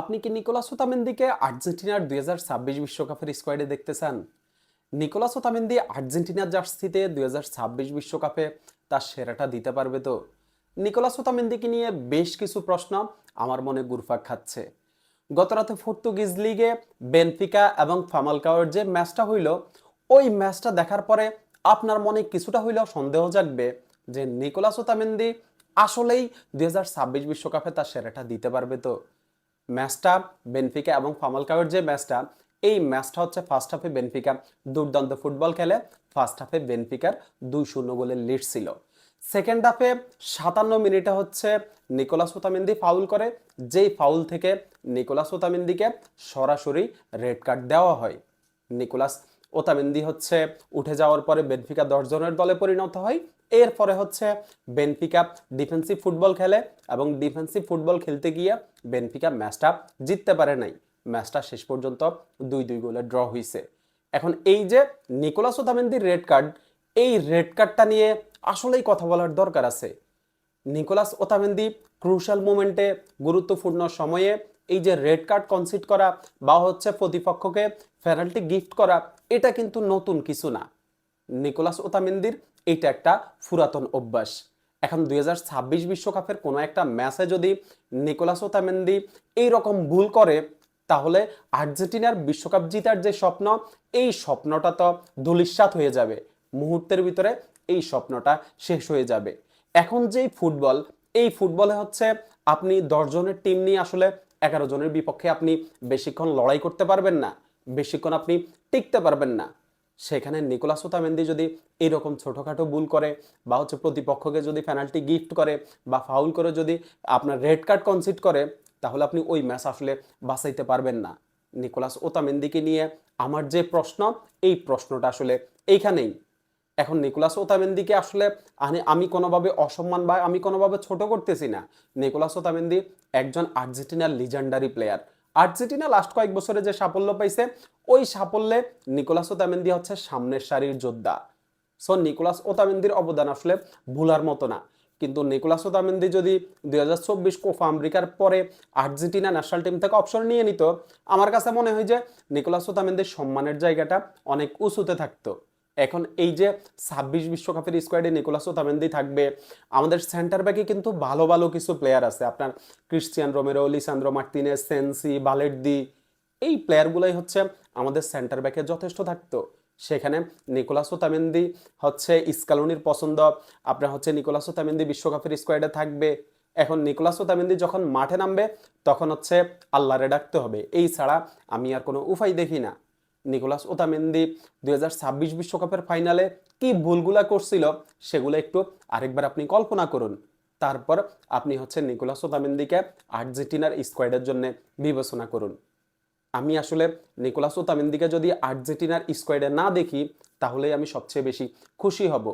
আপনি কি নিকোলাস ওতামেন্দিকে আর্জেন্টিনার 2026 বিশ্বকাপের স্কোয়াডে দেখতে চান? নিকোলাস ওতামেন্দি আর্জেন্টিনার জার্সিতে 2026 বিশ্বকাপে তার সেরাটা দিতে পারবে তো? নিকোলাস ওতামেন্দিকে নিয়ে বেশ কিছু প্রশ্ন আমার মনে ঘুরপাক খাচ্ছে। গতরাতে পর্তুগিজ লিগে বেনফিকা এবং ফামালকাওয়ের যে ম্যাচটা হইল, ওই ম্যাচটা দেখার পরে আপনার মনে কিছুটা হইলেও সন্দেহ জাগবে যে নিকোলাস ওতামেন্দি আসলেই 2026 বিশ্বকাপে তার সেরাটা দিতে পারবে তো? ম্যাচটা বেনফিকা এবং ফামালকাওয়ের যে ম্যাচটা, এই ম্যাচটা হচ্ছে ফার্স্ট হাফে বেনফিকা দুর্দান্ত ফুটবল খেলে। ফার্স্ট হাফে বেনফিকার 2-0 গোলের লিড ছিল। সেকেন্ড হাফে 57 মিনিটে হচ্ছে নিকোলাস ওতামেন্দি ফাউল করে, যেই ফাউল থেকে নিকোলাস ওতামেন্দিকে সরাসরি রেড কার্ড দেওয়া হয়। নিকোলাস ওতামেন্দি হচ্ছে উঠে যাওয়ার পরে বেনফিকা 10 জনের দলে পরিণত হয়। এরপরে হচ্ছে বেনফিকা ডিফেন্সিভ ফুটবল খেলে এবং ডিফেন্সিভ ফুটবল খেলতে গিয়ে বেনফিকা ম্যাচটা জিততে পারে নাই। ম্যাচটা শেষ পর্যন্ত 2-2 গোলে ড্র হয়েছে। এখন এই যে নিকোলাস ওতামেন্দির রেড কার্ড, এই রেড কার্ডটা নিয়ে আসলেই কথা বলার দরকার আছে। নিকোলাস ওতামেন্দি ক্রুশাল মোমেন্টে, গুরুত্বপূর্ণ সময়ে এই যে রেড কার্ড কনসিড করা বা হচ্ছে প্রতিপক্ষকে পেনাল্টি গিফট করা, এটা কিন্তু নতুন কিছু না। নিকোলাস ওতামেন্দির এটা একটা পুরাতন অভ্যাস। এখন 2026 বিশ্বকাপের কোনো একটা ম্যাচে যদি নিকোলাস ওতামেন্দি এইরকম ভুল করে, তাহলে আর্জেন্টিনার বিশ্বকাপ জিতার যে স্বপ্ন, এই স্বপ্নটা তো ধূলিসাৎ হয়ে যাবে। মুহূর্তের ভিতরে এই স্বপ্নটা শেষ হয়ে যাবে। এখন যেই ফুটবল, এই ফুটবলে হচ্ছে আপনি 10 জনের টিম নিয়ে আসলে 11 জনের বিপক্ষে আপনি বেশিক্ষণ লড়াই করতে পারবেন না, বেশিক্ষণ আপনি টিকতে পারবেন না। সেখানে নিকোলাস ওতামেন্দি যদি এরকম ছোটখাটো ভুল করে বা হচ্ছে প্রতিপক্ষকে যদি পেনাল্টি গিফট করে বা ফাউল করে যদি আপনার রেড কার্ড কনসিড করে, তাহলে আপনি ওই ম্যাচ আসলে বাঁচাইতে পারবেন না। নিকোলাস ওতামেন্দিকে নিয়ে আমার যে প্রশ্ন, এই প্রশ্নটা আসলে এইখানেই। এখন নিকোলাস ওতামেন্দিকে আসলে আমি কোনোভাবে অসম্মান বা আমি কোনোভাবে ছোট করতেছি না। নিকোলাস ওতামেন্দি একজন আর্জেন্টিনার লিজেন্ডারি প্লেয়ার। আর্জেন্টিনা লাস্ট কয়েক বছরে যে সাফল্য পাইছে, ওই সাফল্যে নিকোলাস ওতামেন্দি হচ্ছে সামনের সারির যোদ্ধা। সো নিকোলাস ওতামেন্দির অবদান আসলে ভুলার মতো না। কিন্তু নিকোলাস ওতামেন্দি যদি 2024 কোপা আমেরিকার পরে আর্জেন্টিনা ন্যাশনাল টিম থেকে অবসর নিয়ে নিত, আমার কাছে মনে হয় যে নিকোলাস ওতামেন্দির সম্মানের জায়গাটা অনেক উঁচুতে থাকতো। এখন এই যে 26 বিশ্বকাপের স্কোয়াডে নিকোলাস ওতামেন্দি থাকবে, আমাদের সেন্টার ব্যাকে কিন্তু ভালো ভালো কিছু প্লেয়ার আছে। আপনার Cristian Romero, Lisandro Martinez, Senesi, Balerdi, এই প্লেয়ারগুলোই হচ্ছে আমাদের সেন্টার ব্যাকে যথেষ্ট থাকতো। সেখানে নিকোলাস ওতামেন্দি হচ্ছে স্কালোনির পছন্দ। আপনার হচ্ছে নিকোলাস ওতামেন্দি বিশ্বকাপের স্কোয়াডে থাকবে। এখন নিকোলাস ওতামেন্দি যখন মাঠে নামবে, তখন হচ্ছে আল্লাহরে ডাকতে হবে, এই ছাড়া আমি আর কোনো উপায় দেখি না। নিকোলাস ওতামেন্দি 2026 বিশ্বকাপের ফাইনালে কি ভুলগুলা করছিল, সেগুলো একটু আরেকবার আপনি কল্পনা করুন। তারপর আপনি হচ্ছে নিকোলাস ওতামেন্দিকে আর্জেন্টিনার স্কোয়াডের জন্য বিবেচনা করুন। আমি আসলে নিকোলাস ওতামেন্দিকে যদি আর্জেন্টিনার স্কোয়াডে না দেখি, তাহলেই আমি সবচেয়ে বেশি খুশি হব।